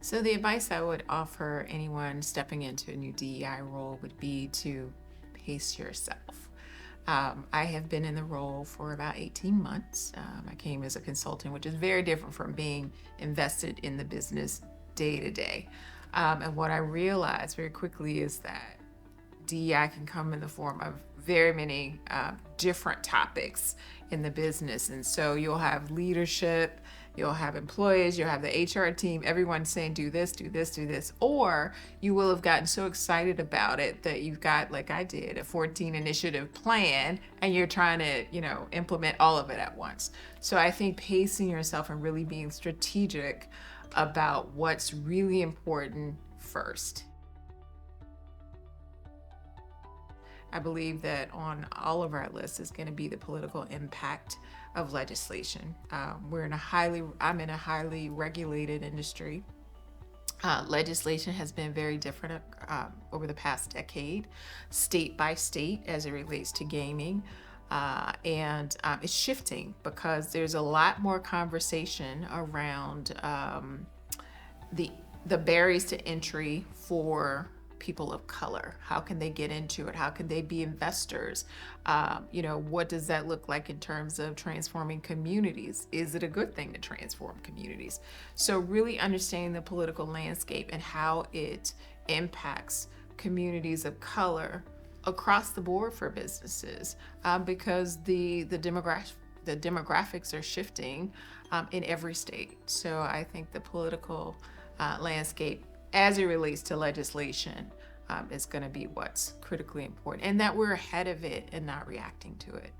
So the advice I would offer anyone stepping into a new DEI role would be to pace yourself. I have been in the role for about 18 months. I came as a consultant, which is very different from being invested in the business day to day. And what I realized very quickly is that DEI can come in the form of very many different topics in the business. And so you'll have leadership, you'll have employees, you'll have the HR team, everyone saying, do this, do this, do this. Or you will have gotten so excited about it that you've got, like I did, a 14 initiative plan and you're trying to, implement all of it at once. So I think pacing yourself and really being strategic about what's really important first. I believe that on all of our lists is going to be the political impact of legislation. I'm in a highly regulated industry. Legislation has been very different over the past decade, state by state, as it relates to gaming. And it's shifting because there's a lot more conversation around the barriers to entry for people of color. How can they get into it? How can they be investors? What does that look like in terms of transforming communities? Is it a good thing to transform communities? So really understanding the political landscape and how it impacts communities of color across the board for businesses, because the demographics are shifting in every state. So I think the political landscape as it relates to legislation is going to be what's critically important, and that we're ahead of it and not reacting to it.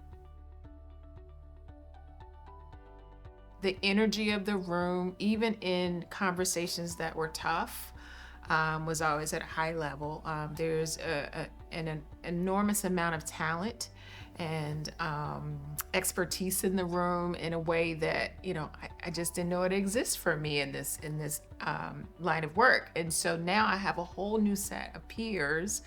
The energy of the room, even in conversations that were tough, was always at a high level. There's an enormous amount of talent and expertise in the room in a way that I just didn't know it exists for me in this line of work. And so now I have a whole new set of peers,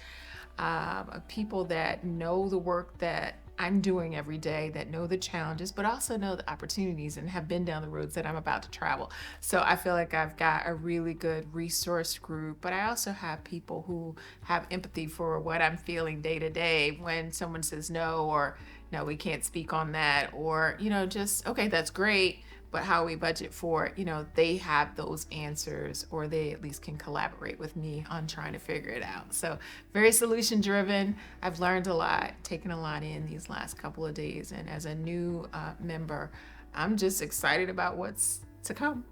of people that know the work that I'm doing every day, that know the challenges, but also know the opportunities and have been down the roads that I'm about to travel. So I feel like I've got a really good resource group, but I also have people who have empathy for what I'm feeling day to day when someone says no, or no, we can't speak on that, or, just, okay, that's great, but how we budget for it, they have those answers, or they at least can collaborate with me on trying to figure it out. So very solution driven. I've learned a lot, taken a lot in these last couple of days. And as a new member, I'm just excited about what's to come.